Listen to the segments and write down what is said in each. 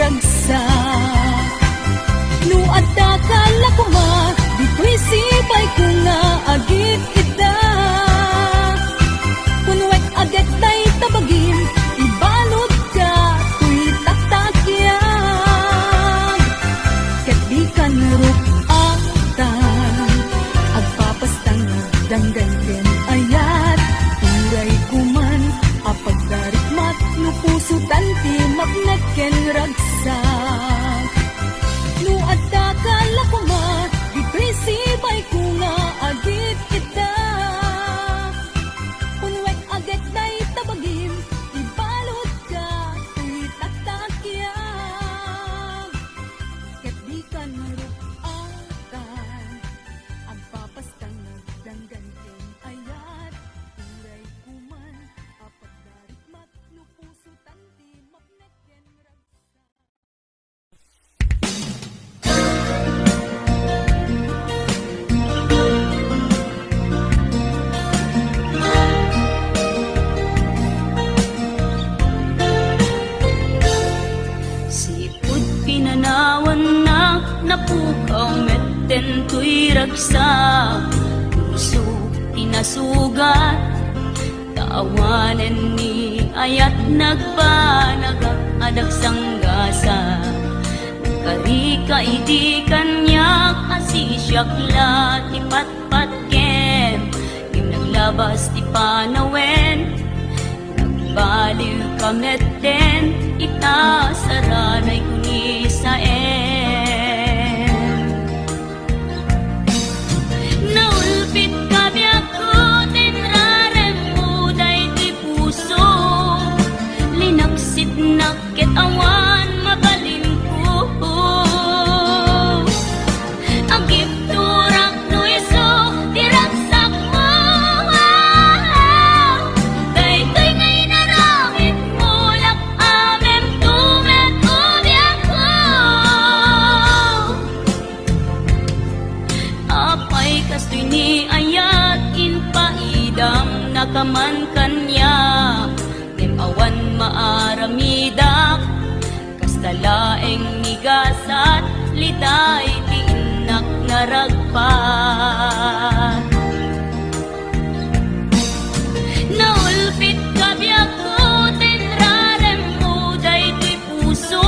ragsa. No adda kalakuma, dito'y sipay ko nga agit ita. Kunwek agad tay tabagin, ibalod ka, tuy tatakyan. Ket di ka narupatan, agpapastang danggan ayat. Turay kuman, apagdarikmat, no puso tanti magnaken ragsak. No adda kalakuma, dito'y sibay ko nga agit ita. Kunwek agad na'y tabagin, ibalod ka, tuy tatakyan. Ket di ka narupatan, agpapastang nagdanggan ken ayat. Turay kuman, apagdarikmat, no puso tanti magnaken ragsak. Sipud pinanawan na napukaw metten tuy ragsa. Puso tinasugat, taawanen ni ayat nagbanagak adak sanggasa. Karika idi kanya kasisyak la ti patpatken, yung naglabas ti panawen. Nagbaliw kametten, itasaranay kuni sa naulpit kabiyak ko, tinrarem mo day ti puso. Linaksit nakit awan, mabalin ko. Ang gipturak no iso, diragsak mo. Daytoy ngay naramit mo, lak amem tumet ubiyak ko. Apay kastoy ni ayat, inpaidam nakaman kanya. Awan maaramidak, kastalaeng nigasat, litay tiinak naragpat. Naulpit kabiyak ko, tinrarem mo daytoy puso.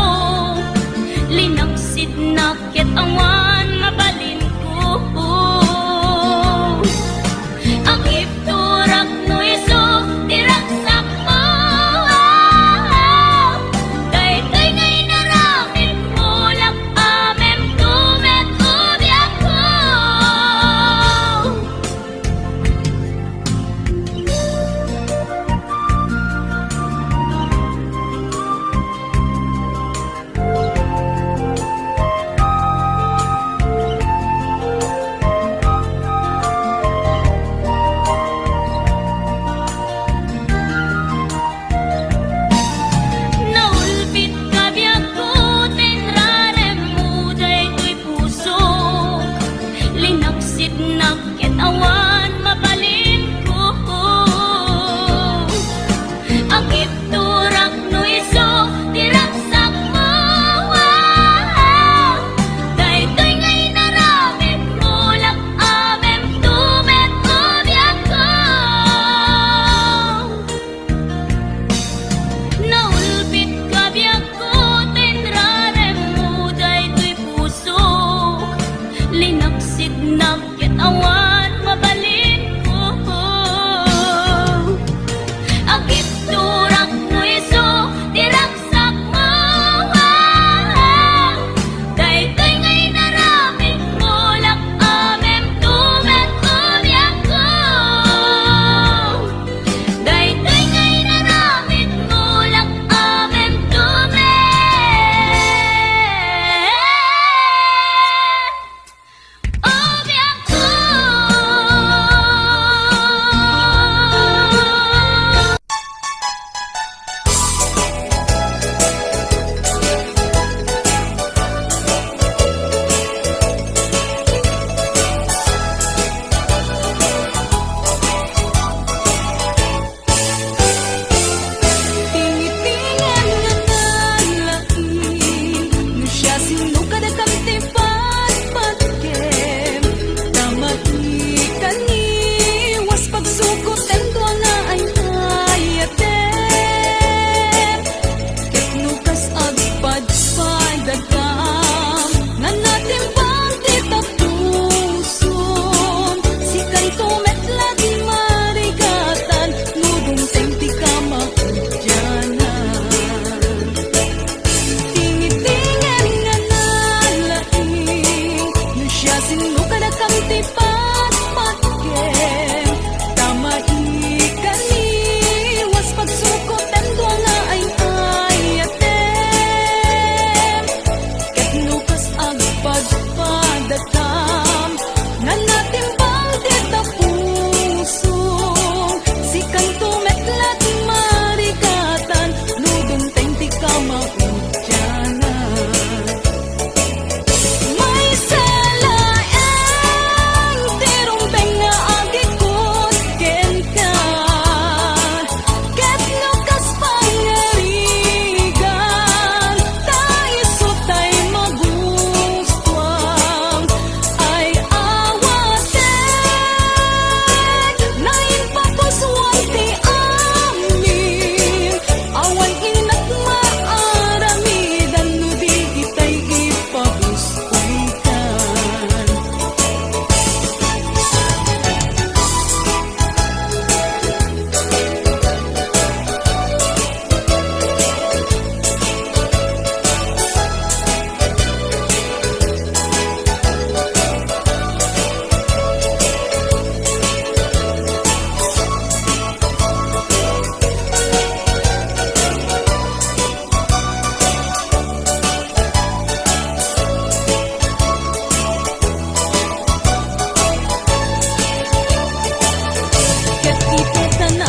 Linaksit nakit awan, mabalin ko. Ang ipturak no iso, diragsak mo. Daytoy ngay naramit mo, lak amem tumet ubiyak ko.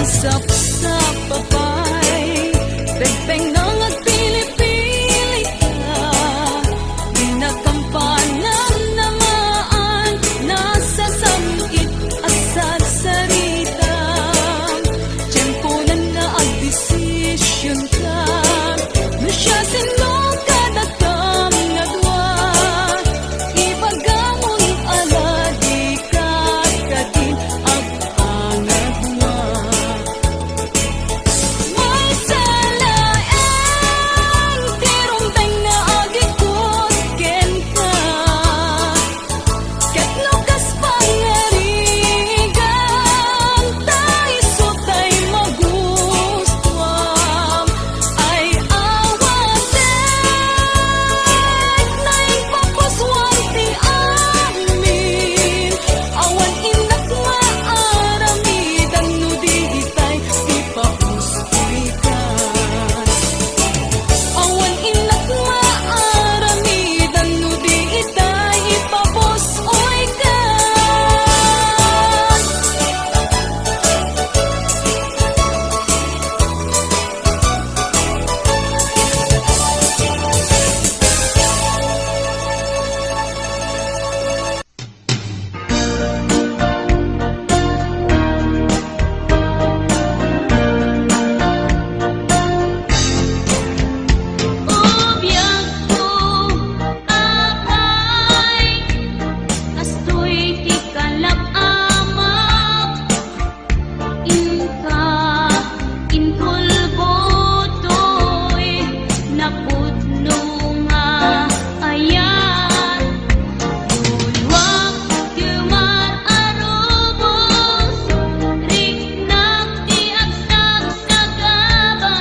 Sapsap papay Pegpeng nang agpili-pili ka Binakampanang namaan Nasa samit asal sarita Tiyempo na naagdesisyon ka No siya sinong kadakam nga dwa Ibagamon aladi ka kadin Ag-angat nga May salaeng tirumpeng na agikot ken ka Ket lukas pangarigan Taiso tay magustuam Ay awatek naipapuswan ti amin Awan inak maaramidan no di itay ipapustoy ka Awan inak maaramidan no di itay ipapustoy ka Ubiyag ko apay Kastoy ti kalap-amak Inka inkulbotoy Napudno nga ayan Bulwak kumar arubos Riknak ti agsak sa gaba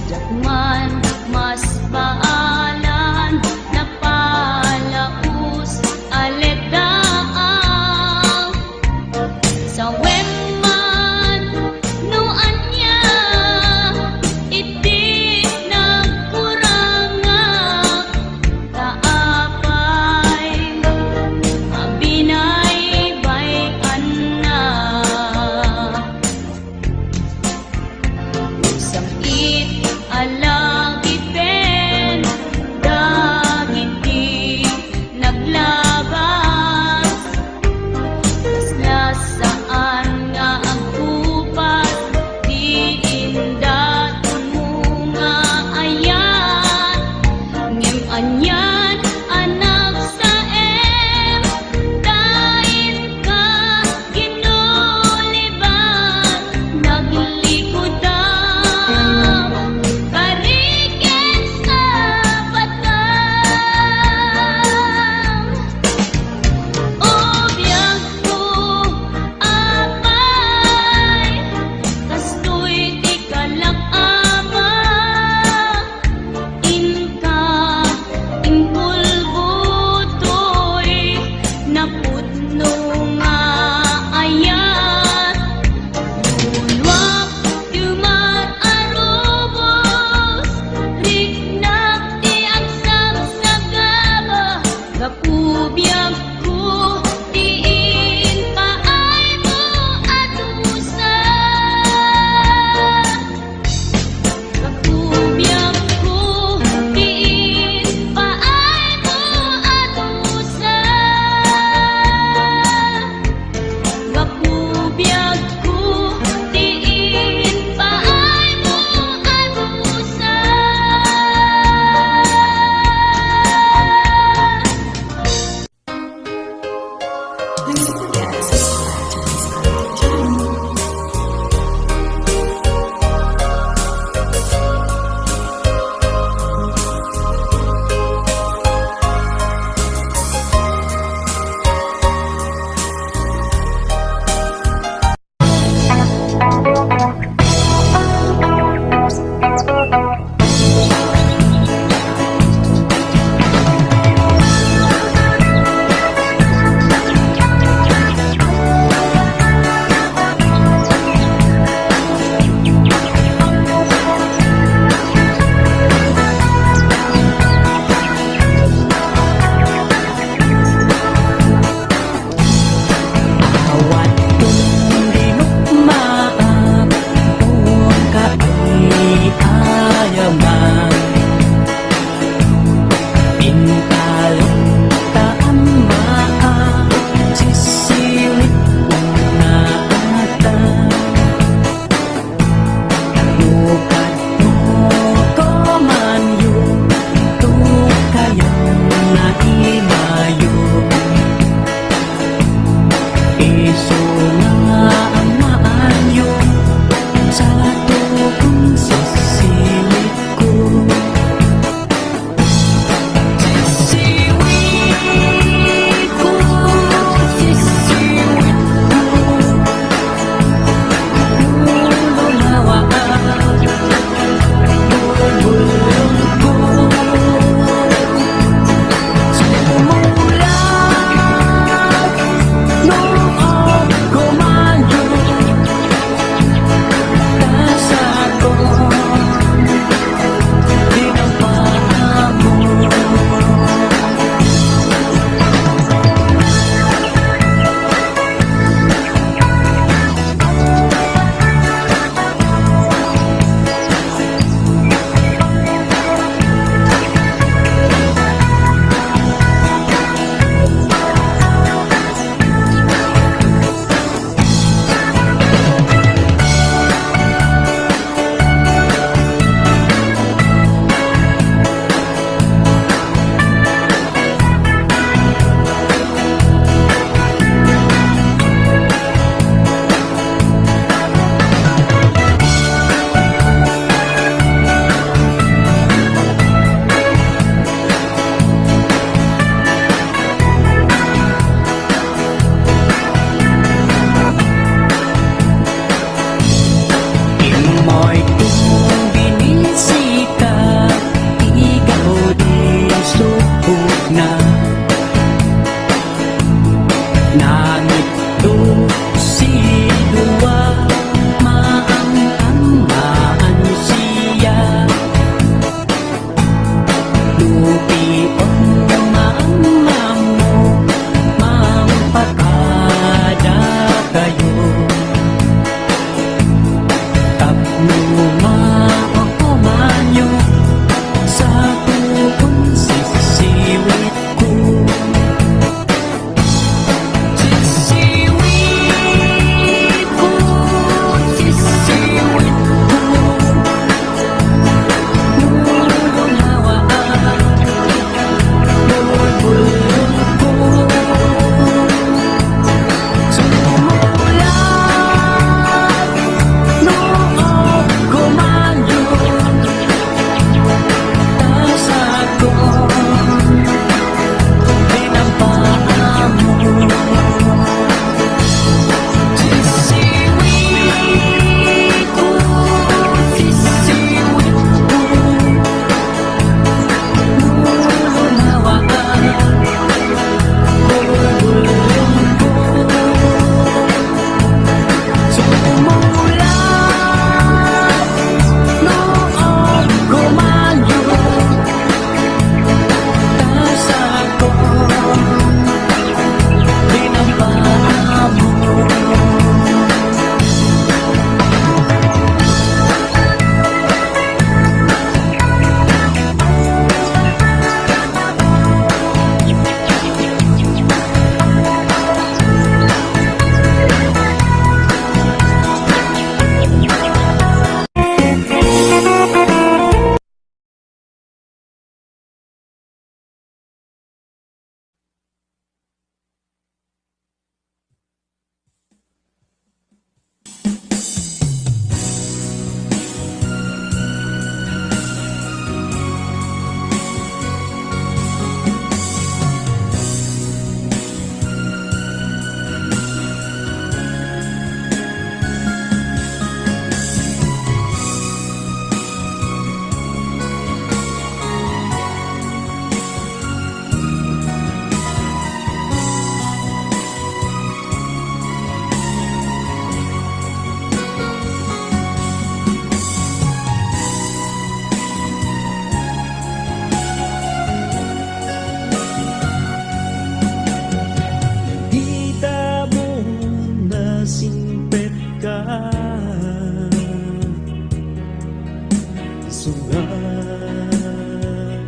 Jakman mas baalan napalaus aledaan sa wemman no anya iti nagkuranga kaapay abinay bayan na sakit alagiten dagiti naglabas kaslas saan nga ang upat di indat mo nga ayan ngem anyan anak sa em dain ka ginuliban naglikodan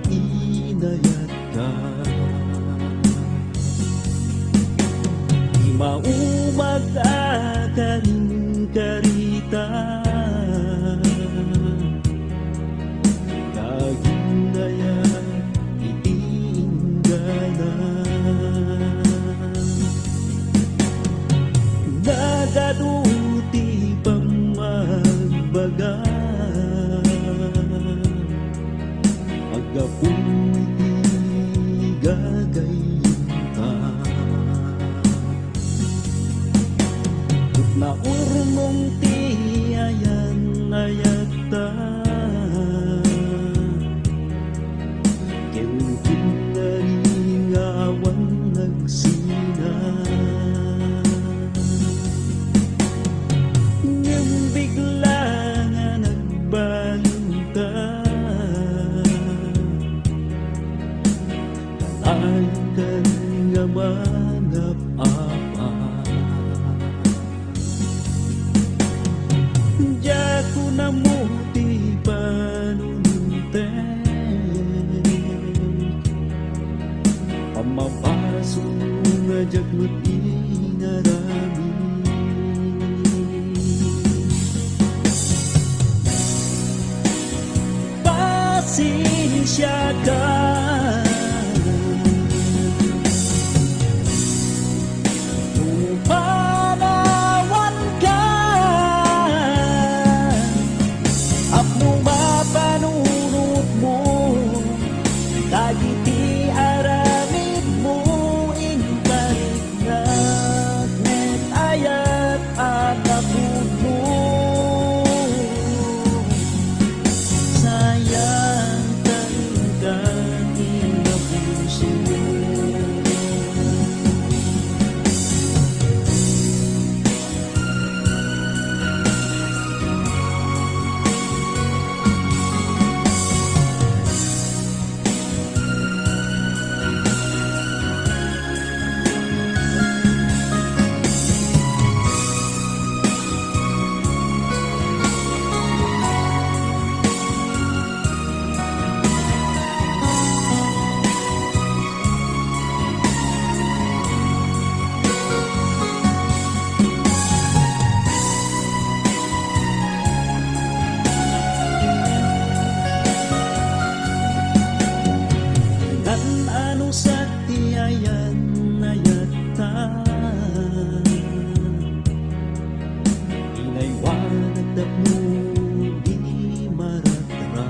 Inayat ka Di maumag akaling karita Laging ayat itinggana Nagaduti pang magbaga Pag-apoy gagayin ka Tut na urmong tiyayan ayat ta Kentin na rin awan nagsina Nang bigla nga nagbaling ka Akan nga manap-apa Diya ko na mo ti panununtek Pamapaso nga jagnut inarami Pasensya ka Panawan ka Apno mapanunod mo Dagiti aramid mo Inkarit na net ayat atapod mo Sayang tanggang inapuso sa tiyayan ayat ta Inaywanag at mo di maratra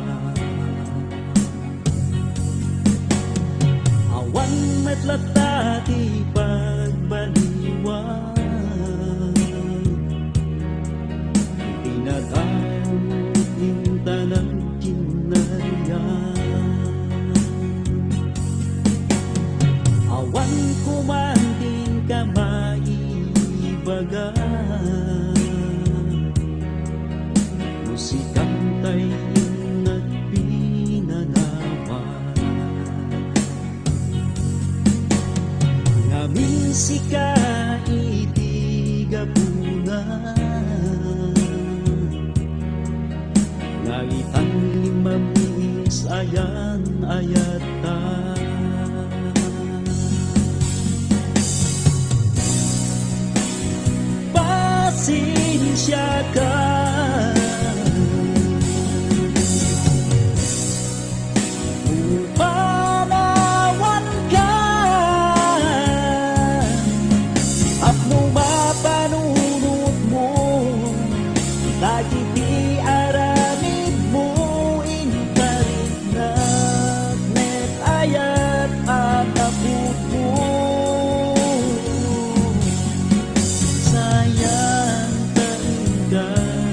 Awan matlata ti pagbaliwan Tinadamot yung tanang kinariyan Awan kumanting ka maibaga Musikang tayo at pinanawa Ngamin sika itigabuna Ngaitan limamis ayan ayatan Pasensya ka Panawan ka Apno mapanunod mo Dagiti aramid mo Inkarit na net ayat atapod mo Sayang tanggang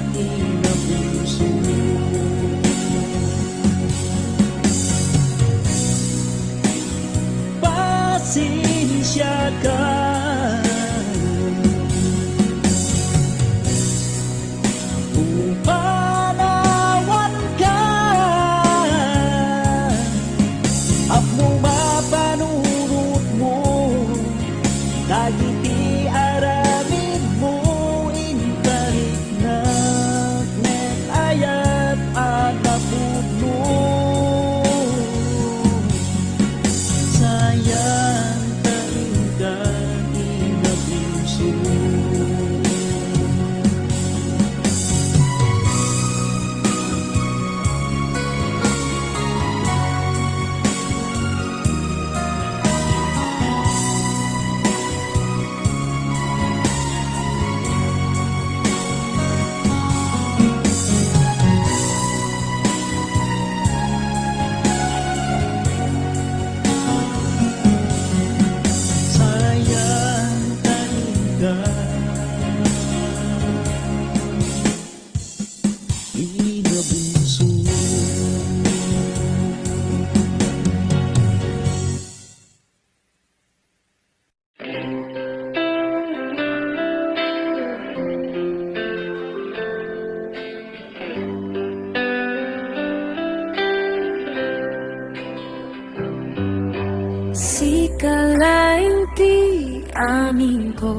amin ko.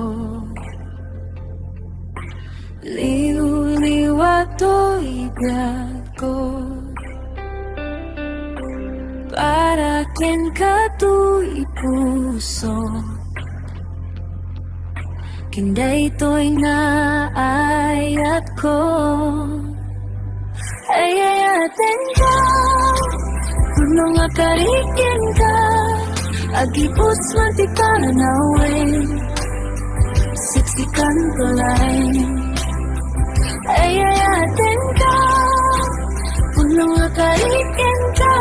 Liw-liwat to'y ko, para ken ka to'y puso. Kinday to'y naayat ko. Ayayaten ka, puno nga karikin ka, agipos matipanawin, siksikan tulay. Ayayaten ka, puno nga karikin ka,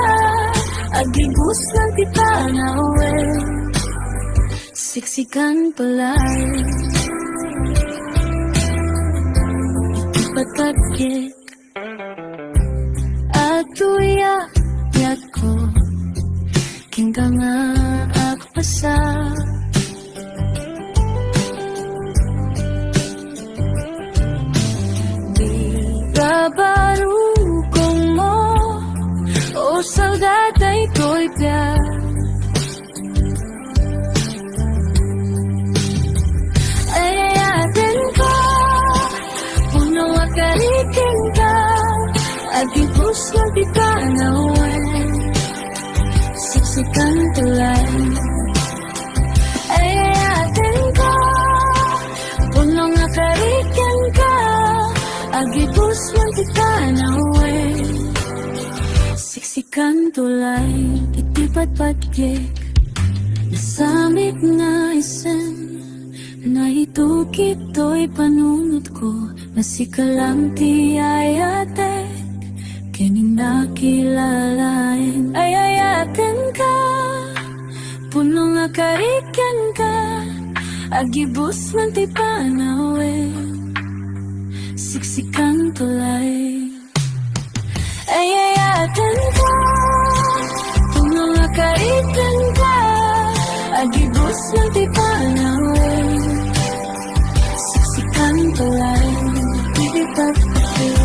agipos matipanawin, siksikan tulay. Patagit at tuyak ko, kingka nga akpasa. Di kabarukong mo, o saudatay ko'y piyak. Ayayatin ko, puno akarikin ka, agipos ng titanawan, siksikan tulay. Ayayatin ko, puno akarikin ka, agipos ng titanawan, siksikan tulay. Itipat-patgik, nasamit na isen, na itukit to'y panunod ko, masikalang tiyayatek, kining nakilalain. Ayayaten ka, puno nga karikan ka, agibos man ti panawin, siksikan tulay. Ayayaten ka, puno nga karikan ka, agibos man ti panawin, siksikan tulay. Itipat-patgik.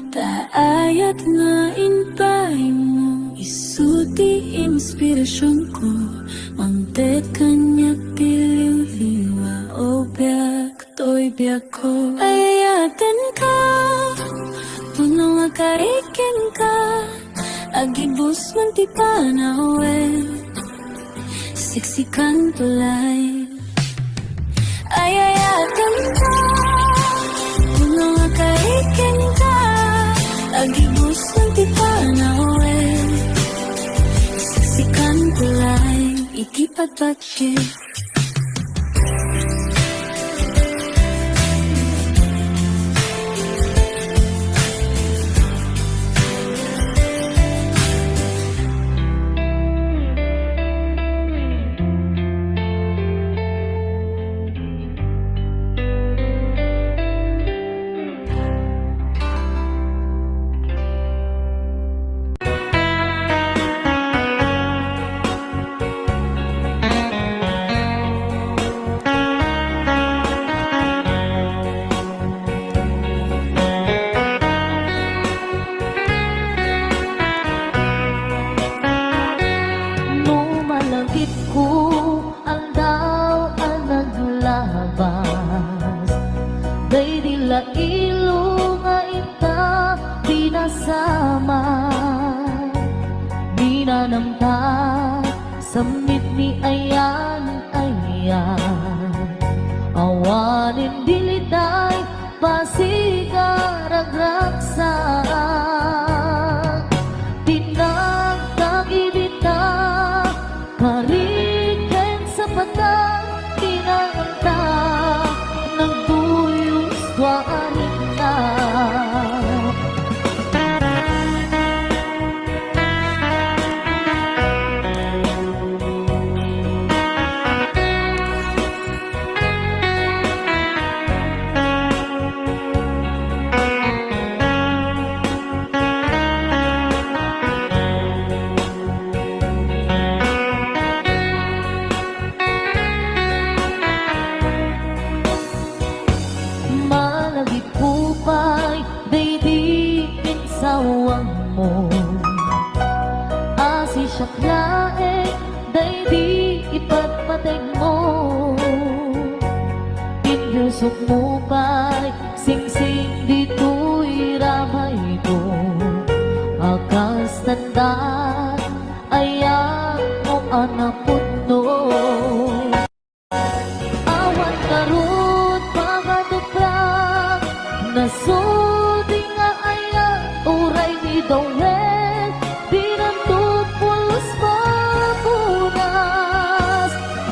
Taayat nga inpay mo, isuti inspirasyon ko, mangtet kanya piliw-liwa, o biyak to'y biyak ko. Ayayaten ka, puno nga karikin ka, agibos man ti panawin, siksikan tulay. Ayayaten ka, puno nga karikin ka, agibos ng tipanawin, siksikan tulay. Ikipat-patgik. Ilo nga ita pinasama, binanamta samit ni ayan awanin diliday pasigaragraksak, tinagtagibita kariken sa patang tinanganta, nagduyos tuwanin na. siya laeng, day di ipagpateg mo. Inyusok mo pa'y sing-sing dito'y ramay ko. Akas tandaan, ayan mo anak putno. Awan karot, pagkatuplang, nasudi nga ayan, uray ni Dawet, pinantupulos mapunas.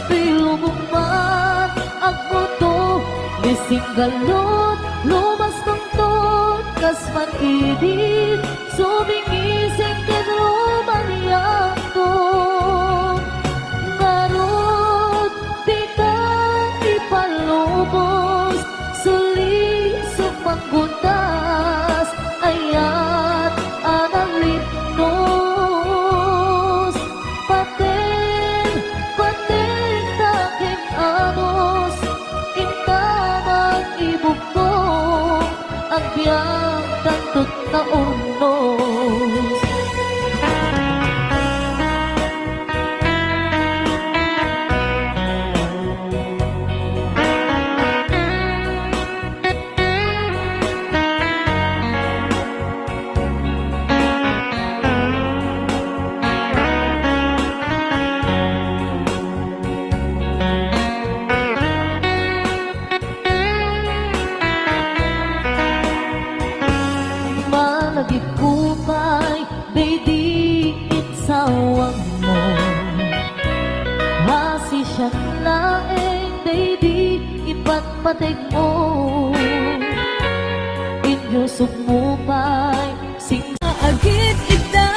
Pilubuman, ang muto, bising galot, lumas tungtod, kas man-idid, sumingising kinrumaniyang to. Ngarot, di ka ipalubos, suli sa panggundas, ayat analipnos. Paten, paten taking anos, intamang ibugtong, ang biyang tantot na urnos. Malagip ko pa'y di itsawang mo. Hasi siya laeng, di ipagpateg mo. Inyusok mo pa'y sing Agit ita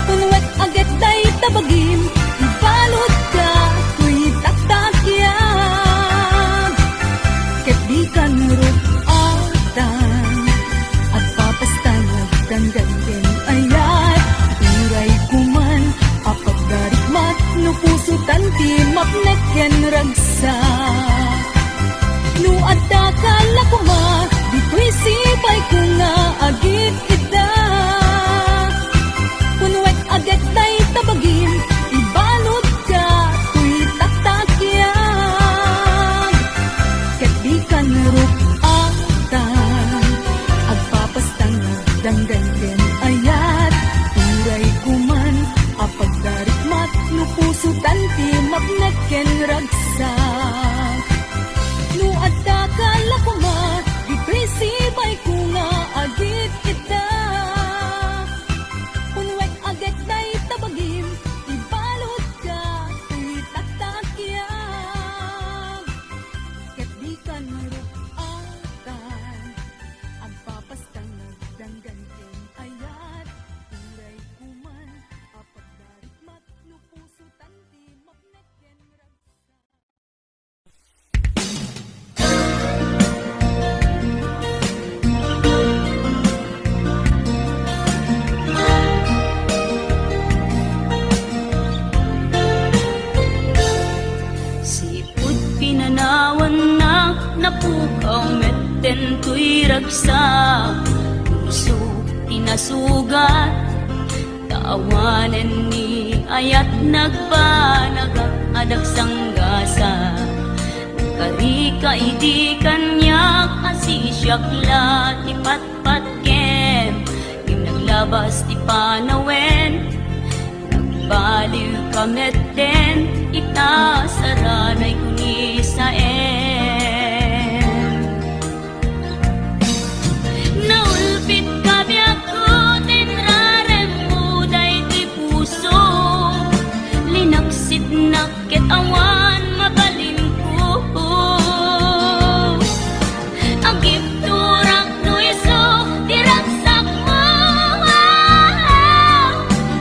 Punwet agit day tabagim Balot ka Tuy taktakyan Ket di ka nurot atan At papastan nagtanggan ayat Turay kuman Apag darikmat No puso tanti Mapneken ragsa No adda kala kuma Dito'y sibay ko nga agit ita Punwek agit day tabagim Ibalot ka tuy taktakyan Ket di ka narupatan Agpapastang nagdanggan din ayat Turay kuman apag darikmat No puso tanti mapneken ragsa No adda kala kuma Dito'y sibay ko nga agit ita Punwek agit day tabagim Ibalot ka tuy taktakyan Ket di ka narupatan Agpapastang nagdanggan ken ayat Turay kuman apag darikmat No puso tanti mapneken ragsa Sipud pinanawan na napukaw metten tuy ragsa Puso tinasugat Taawanan ni ayat nagbanagak adag sanggasa Karika idi kanyak asisyak la ti patpatkem Yung naglabas ti panawen Nagbaliw kamet den itasaranay kuni sa Naulpit kami ako tinrarem mo day ti puso Linaksit nakit awan mabalin ko Agip turak no iso tiraksak mo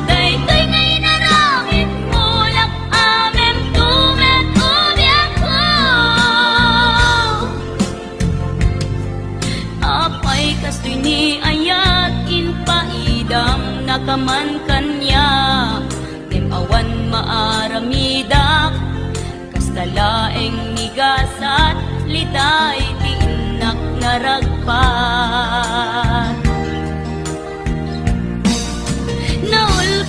Daytoy ngay naramit mo lak amem tumet ubiak ko Apay kastoy ni ayat inpaidam nakaman kanya Awan maaramidak Kastalaeng nigasat Litay ti inak naragpat Naul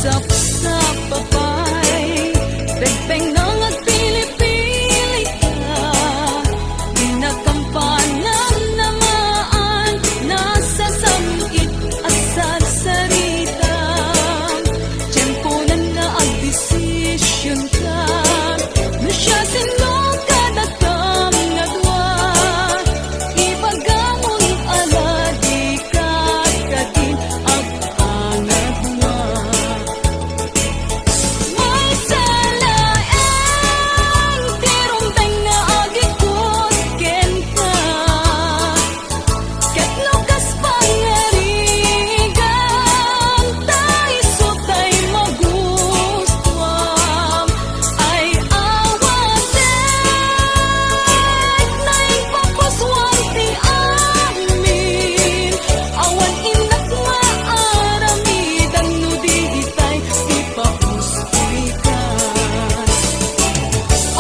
Sapsap papay Pegpeng nang agpili-pili ka Pinakampanan namaan Nasa samit at sarsarita Tiyempo na naagdesisyon ka Na siya sinong kadagam nga dwa Ipagamon ala di ka kadin Ang angat nga May salaeng tirong na agikot ken ka Ket lukas pangarigan Tay sutay magustuam Ay awatek Naing papaswang ti amin Awan inak maaramidan no di itay ipapustoy ka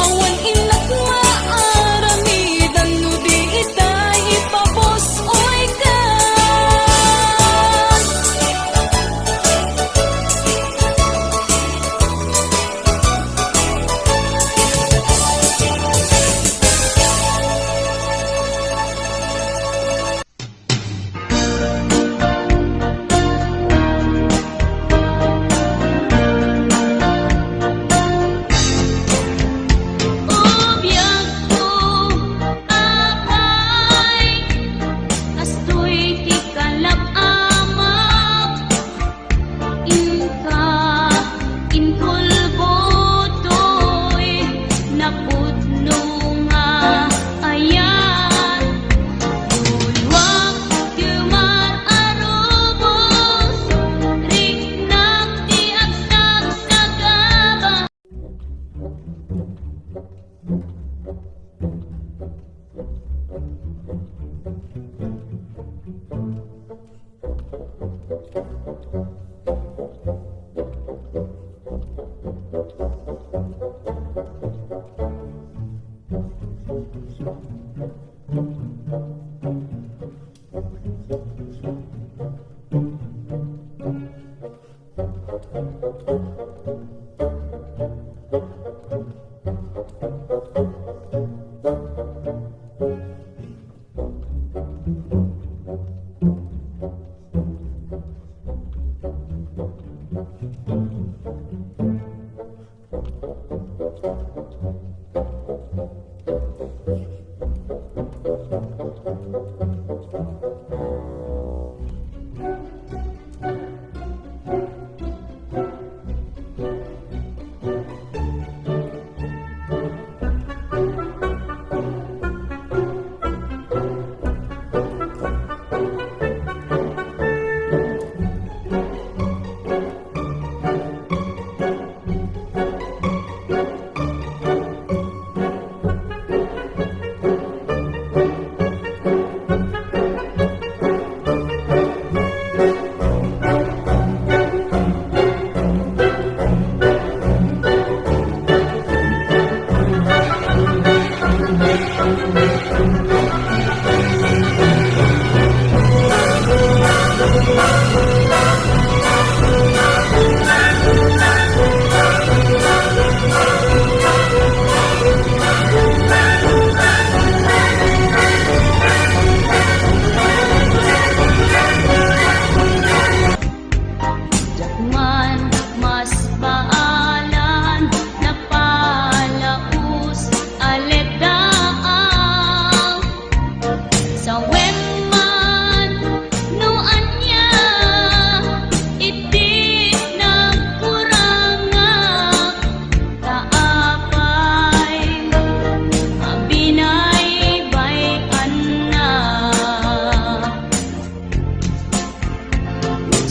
Awan inak maaramidan no di itay ipapustoy ka Ubiyag ko akay Kastoy ti kalap-amak Inka inkulbotoy Napudno nga ayan Bulwak kumar arubos Riknak ti agsak sa gaba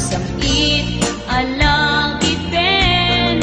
Sakit alang iten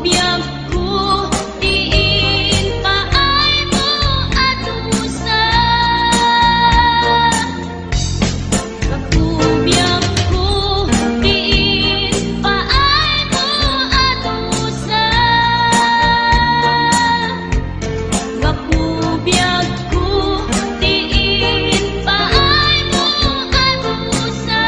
biyag ko, diin paay mo adusa. Kakubiyag ko, diin paay mo adusa. Kakubiyag ko, diin paay mo adusa.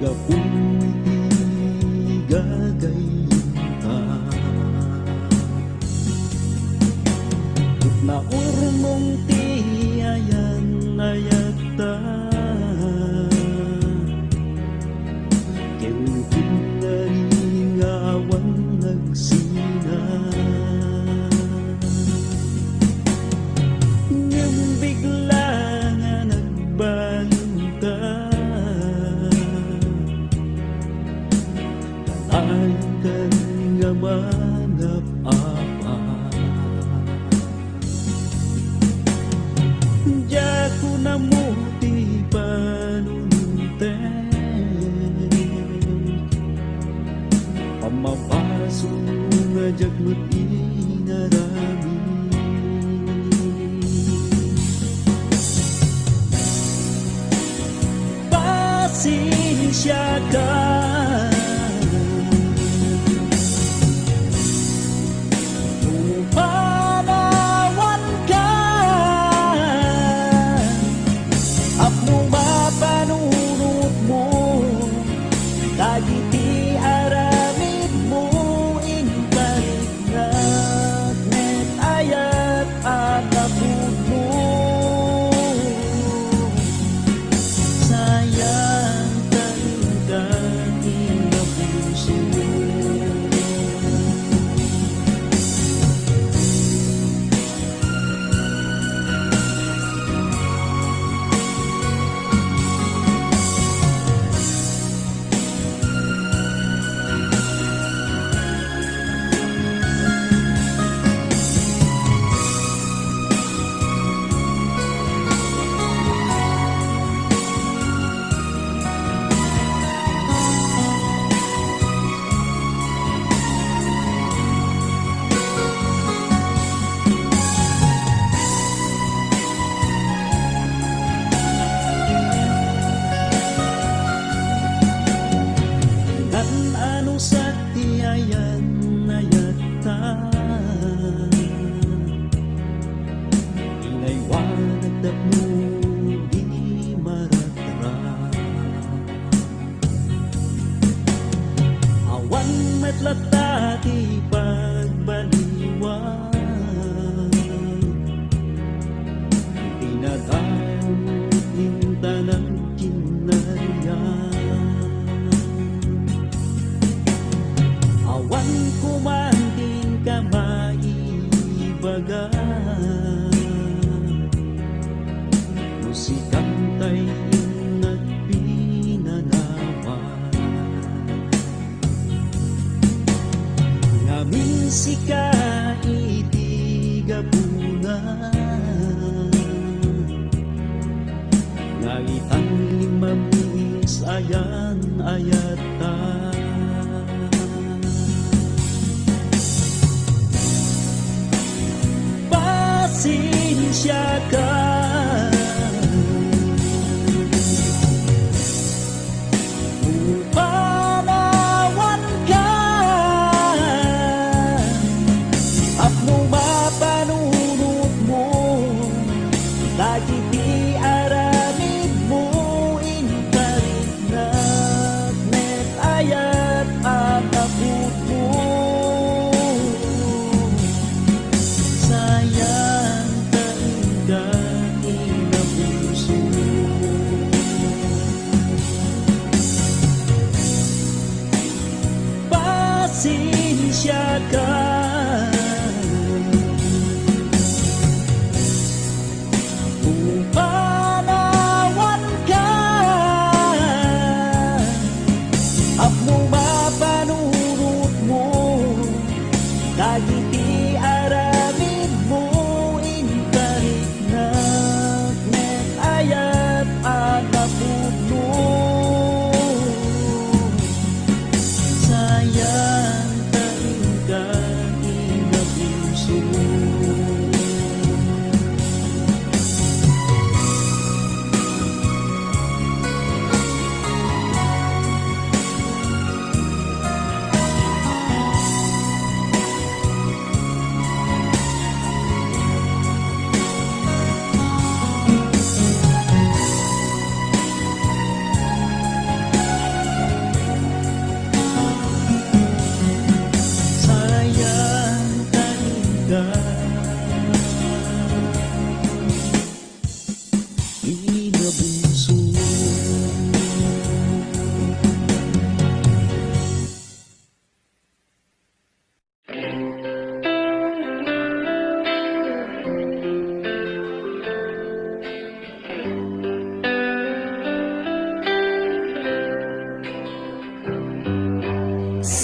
gapu'y igagayta. Naurmong tiyayan ayata, kenting naringawan nagsina. Ngam bigla nga nagbanta, kanayon kan nga manap-apa. Jaku namuti panunte, pamapaso nga jagmat inarami. Pasensya ka, kung panawan ka, apno mapanunod mo, kagiti aramid mo, inbalik na net ayat at napud mo. Sayang talaga inabuso. Ano sa tiyayan na yata, inaywanag at mo di maratra. Awan metlatati pagbaliwan, tinatawag ninta ng kinaryan. Awan kumanting ka maibaga, musikang tayo nagpinanawan. Ngamin sika itigabunan, ngalitan limamis ayan ayata. Pasensya ka, kung panawan ka, apno mapanunod mo, kagiti aramid mo, inbalik na net ayat at napud mo. Sayang talaga inabuso. Pasensya ka, kung panawan ka, apno mapanunod mo, kagiti aramid mo, inbalik na net ayat at napud mo. Sayang talaga inabuso.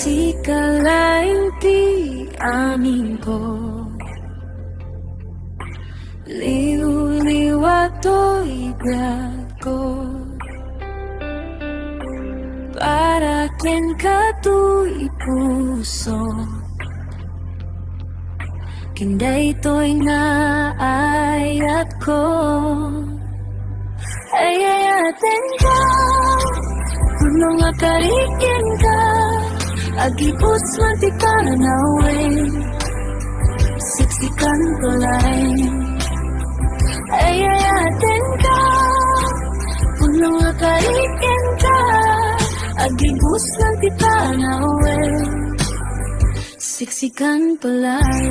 Sikalaing ti amin ko Liw-liwa to'y grad ko Para ken ka to'y puso Kinday to'y naayat ko Ayayaten ka Puno nga karikin ka Agipos mantika na awin Siksikan tulay Ayayaten ka Puno nga karikin ka Agipos mantika na awin Siksikan tulay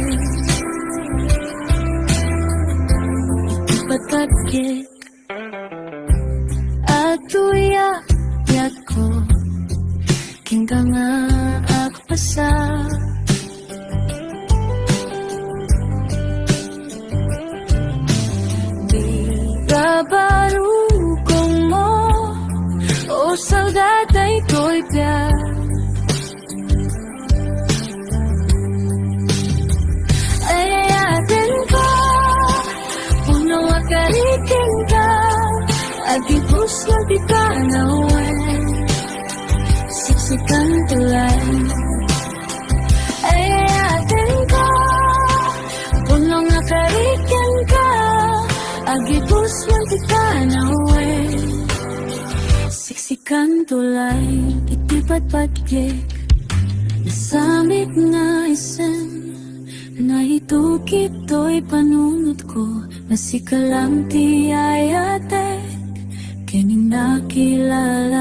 Ipatpatgit At tuya-yak ko Kingka nga akpasa Di kabarukong mo O saldatay ko'y piyak Ayayatin ka Puno akaritin ka Agipos na di ka nawan Siksikan tulay Ayayatin ka Puno akaritin ka Agipos na di ka nawan Siksikan tulay Itipatpatgik Nasamit nga isen Naitukit to'y panunod ko Nasikalang ti ayatek Kining nakilala